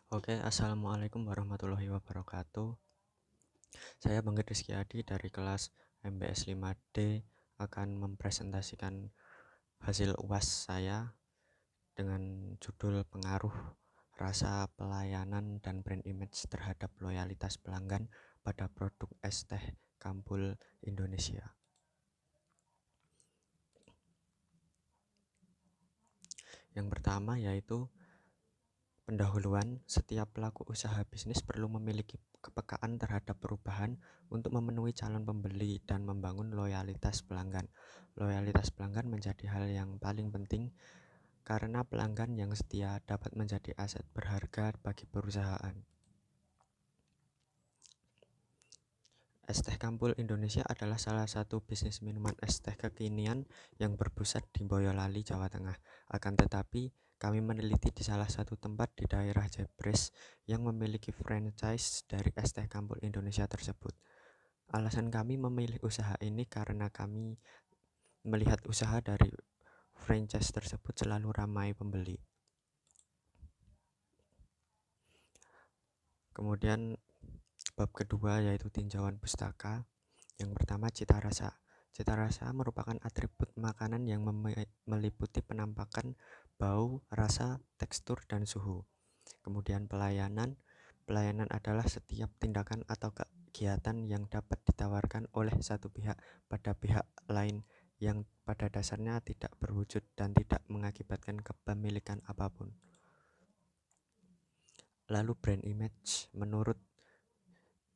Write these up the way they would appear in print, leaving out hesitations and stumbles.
Oke, assalamualaikum warahmatullahi wabarakatuh. Saya Bangga Rizky Adi dari kelas MBS 5D akan mempresentasikan hasil UAS saya dengan judul pengaruh rasa pelayanan dan brand image terhadap loyalitas pelanggan pada produk es teh Kampul Indonesia. Yang pertama yaitu pendahuluan. Setiap pelaku usaha bisnis perlu memiliki kepekaan terhadap perubahan untuk memenuhi calon pembeli dan membangun loyalitas pelanggan. Loyalitas pelanggan menjadi hal yang paling penting karena pelanggan yang setia dapat menjadi aset berharga bagi perusahaan. Es teh Kampul Indonesia adalah salah satu bisnis minuman es teh kekinian yang berpusat di Boyolali, Jawa Tengah. Akan tetapi, kami meneliti di salah satu tempat di daerah Jebres yang memiliki franchise dari es teh Kampul Indonesia tersebut. Alasan kami memilih usaha ini karena kami melihat usaha dari franchise tersebut selalu ramai pembeli. Kemudian bab kedua yaitu tinjauan pustaka. Yang pertama, cita rasa. Cita rasa merupakan atribut makanan yang meliputi penampakan, bau, rasa, tekstur, dan suhu. Kemudian pelayanan. Pelayanan adalah setiap tindakan atau kegiatan yang dapat ditawarkan oleh satu pihak pada pihak lain yang pada dasarnya tidak berwujud dan tidak mengakibatkan kepemilikan apapun. Lalu brand image. Menurut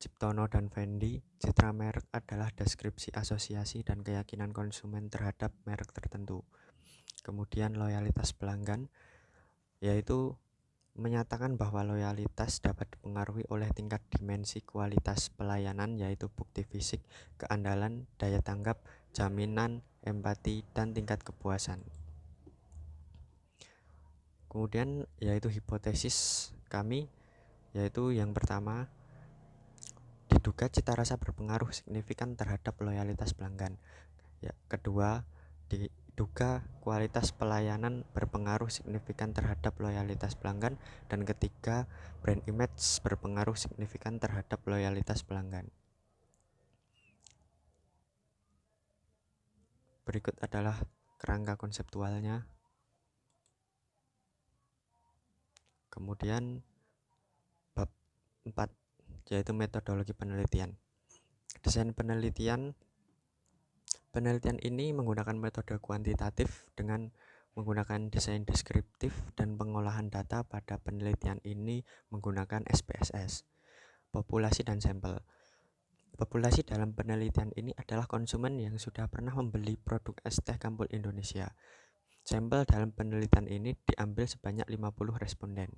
Ciptono dan Fendi, citra merek adalah deskripsi asosiasi dan keyakinan konsumen terhadap merek tertentu. Kemudian loyalitas pelanggan, yaitu menyatakan bahwa loyalitas dapat dipengaruhi oleh tingkat dimensi kualitas pelayanan, yaitu bukti fisik, keandalan, daya tanggap, jaminan, empati, dan tingkat kepuasan. Kemudian yaitu hipotesis kami, yaitu yang pertama, diduga cita rasa berpengaruh signifikan terhadap loyalitas pelanggan. Kedua, diduga kualitas pelayanan berpengaruh signifikan terhadap loyalitas pelanggan. Dan ketiga, brand image berpengaruh signifikan terhadap loyalitas pelanggan. Berikut adalah kerangka konseptualnya. Kemudian bab 4 yaitu metodologi penelitian. Desain penelitian ini menggunakan metode kuantitatif dengan menggunakan desain deskriptif dan pengolahan data. Pada penelitian ini menggunakan SPSS, populasi dan sampel. Populasi dalam penelitian ini adalah konsumen yang sudah pernah membeli produk es teh Kampul Indonesia. Sampel dalam penelitian ini diambil sebanyak 50 responden.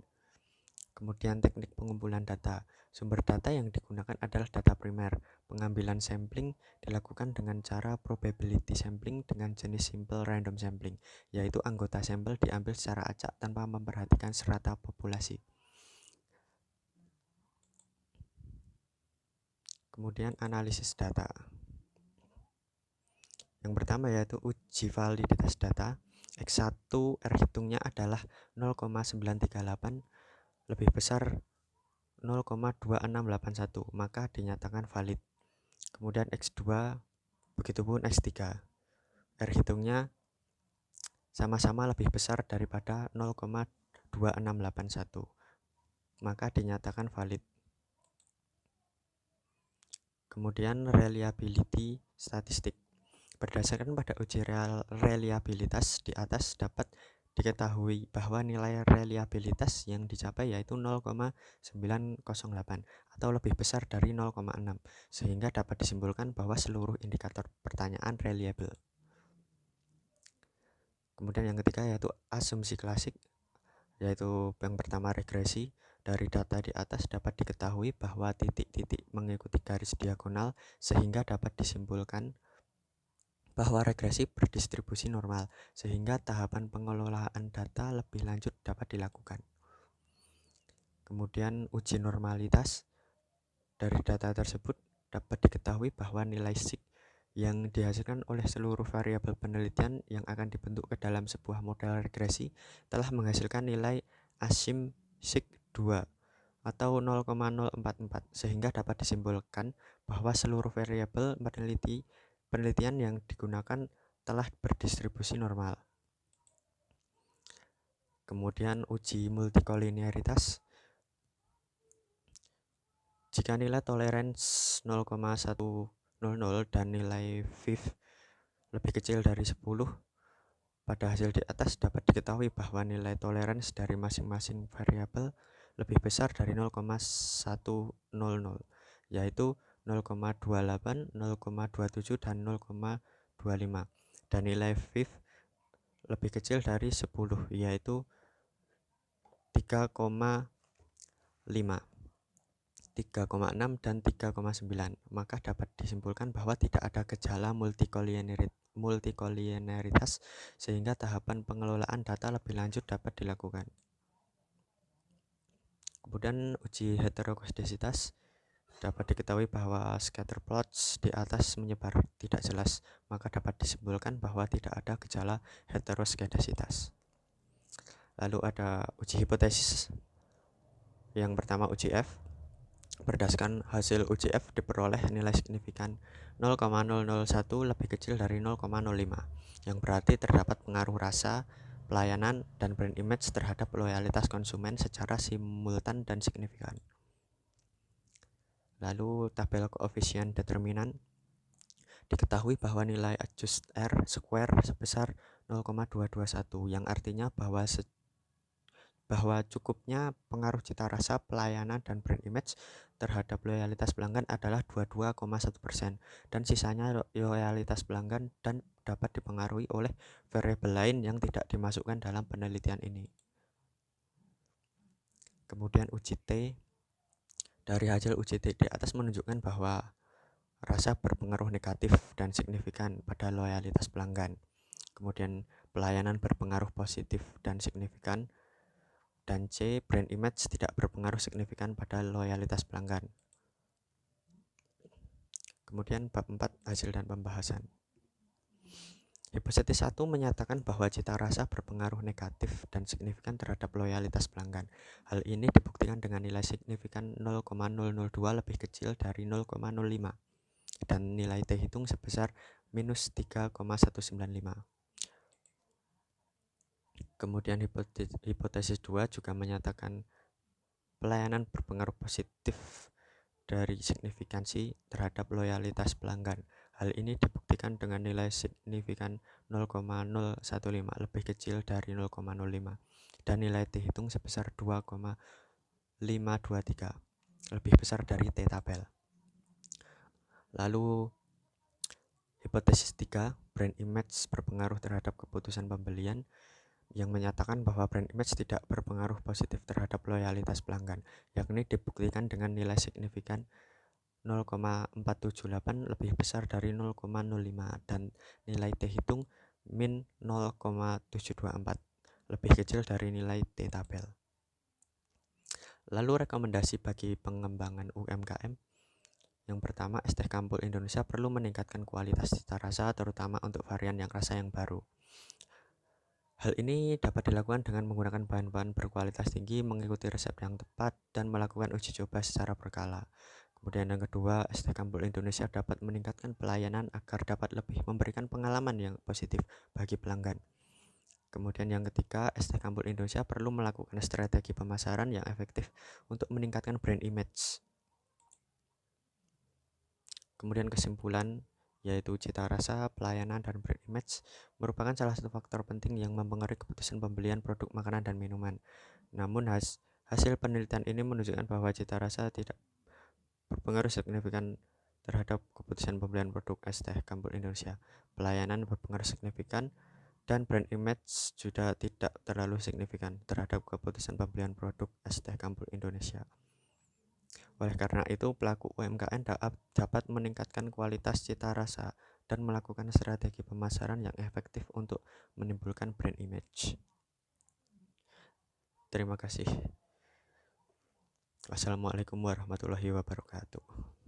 Kemudian teknik pengumpulan data. Sumber data yang digunakan adalah data primer. Pengambilan sampling dilakukan dengan cara probability sampling dengan jenis simple random sampling, yaitu anggota sampel diambil secara acak tanpa memperhatikan strata populasi. Kemudian analisis data. Yang pertama yaitu uji validitas data. X1 R hitungnya adalah 0,938 lebih besar 0,2681, maka dinyatakan valid. Kemudian X2, begitupun X3. R hitungnya sama-sama lebih besar daripada 0,2681, maka dinyatakan valid. Kemudian reliability statistik. Berdasarkan pada uji reliabilitas di atas dapat diketahui bahwa nilai reliabilitas yang dicapai yaitu 0,908 atau lebih besar dari 0,6, sehingga dapat disimpulkan bahwa seluruh indikator pertanyaan reliable. Kemudian yang ketiga yaitu asumsi klasik, yaitu yang pertama regresi. Dari data di atas dapat diketahui bahwa titik-titik mengikuti garis diagonal, sehingga dapat disimpulkan bahwa regresi berdistribusi normal, sehingga tahapan pengelolaan data lebih lanjut dapat dilakukan. Kemudian uji normalitas. Dari data tersebut dapat diketahui bahwa nilai sig yang dihasilkan oleh seluruh variabel penelitian yang akan dibentuk ke dalam sebuah model regresi telah menghasilkan nilai asim sig 2 atau 0,044, sehingga dapat disimpulkan bahwa seluruh variabel penelitian yang digunakan telah berdistribusi normal. Kemudian uji multikolinearitas. Jika nilai tolerance 0,100 dan nilai Viv lebih kecil dari 10, pada hasil di atas dapat diketahui bahwa nilai tolerance dari masing-masing variabel lebih besar dari 0,100, yaitu 0,28, 0,27, dan 0,25. Dan nilai Viv lebih kecil dari 10, yaitu 3,5, 3,6, dan 3,9. Maka dapat disimpulkan bahwa tidak ada gejala multikolinearitas, sehingga tahapan pengelolaan data lebih lanjut dapat dilakukan. Kemudian uji heteroskedasitas. Dapat diketahui bahwa scatter plots di atas menyebar tidak jelas, maka dapat disimpulkan bahwa tidak ada gejala heteroskedasitas. Lalu ada uji hipotesis. Yang pertama uji F. Berdasarkan hasil uji F diperoleh nilai signifikan 0,001 lebih kecil dari 0,05, yang berarti terdapat pengaruh rasa, pelayanan, dan brand image terhadap loyalitas konsumen secara simultan dan signifikan. Lalu tabel koefisien determinan. Diketahui bahwa nilai adjust R square sebesar 0,221, yang artinya bahwa cukupnya pengaruh cita rasa, pelayanan, dan brand image terhadap loyalitas pelanggan adalah 22,1%, dan sisanya loyalitas pelanggan dan dapat dipengaruhi oleh variabel lain yang tidak dimasukkan dalam penelitian ini. Kemudian uji T. Dari hasil uji T di atas menunjukkan bahwa rasa berpengaruh negatif dan signifikan pada loyalitas pelanggan. Kemudian pelayanan berpengaruh positif dan signifikan. Dan C, brand image tidak berpengaruh signifikan pada loyalitas pelanggan. Kemudian bab 4, hasil dan pembahasan. Hipotesis 1 menyatakan bahwa cita rasa berpengaruh negatif dan signifikan terhadap loyalitas pelanggan. Hal ini dibuktikan dengan nilai signifikan 0,002 lebih kecil dari 0,05 dan nilai T hitung sebesar minus 3,195. Kemudian hipotesis 2 juga menyatakan pelayanan berpengaruh positif dari signifikansi terhadap loyalitas pelanggan. Hal ini dibuktikan dengan nilai signifikan 0,015 lebih kecil dari 0,05 dan nilai T hitung sebesar 2,523, lebih besar dari T tabel. Lalu hipotesis 3, brand image berpengaruh terhadap keputusan pembelian, yang menyatakan bahwa brand image tidak berpengaruh positif terhadap loyalitas pelanggan, yakni dibuktikan dengan nilai signifikan 0,478 lebih besar dari 0,05 dan nilai T hitung min 0,724, lebih kecil dari nilai T tabel. Lalu rekomendasi bagi pengembangan UMKM. Yang pertama, Es Teh Kampul Indonesia perlu meningkatkan kualitas cita rasa, terutama untuk varian yang rasa yang baru. Hal ini dapat dilakukan dengan menggunakan bahan-bahan berkualitas tinggi, mengikuti resep yang tepat, dan melakukan uji coba secara berkala. Kemudian yang kedua, Es Teh Kampul Indonesia dapat meningkatkan pelayanan agar dapat lebih memberikan pengalaman yang positif bagi pelanggan. Kemudian yang ketiga, Es Teh Kampul Indonesia perlu melakukan strategi pemasaran yang efektif untuk meningkatkan brand image. Kemudian kesimpulan, yaitu cita rasa, pelayanan, dan brand image merupakan salah satu faktor penting yang mempengaruhi keputusan pembelian produk makanan dan minuman. Namun hasil penelitian ini menunjukkan bahwa cita rasa tidak berpengaruh signifikan terhadap keputusan pembelian produk Es Teh Kampul Indonesia. Pelayanan berpengaruh signifikan dan brand image juga tidak terlalu signifikan terhadap keputusan pembelian produk Es Teh Kampul Indonesia. Oleh karena itu, pelaku UMKM dapat meningkatkan kualitas cita rasa dan melakukan strategi pemasaran yang efektif untuk menimbulkan brand image. Terima kasih. Wassalamualaikum warahmatullahi wabarakatuh.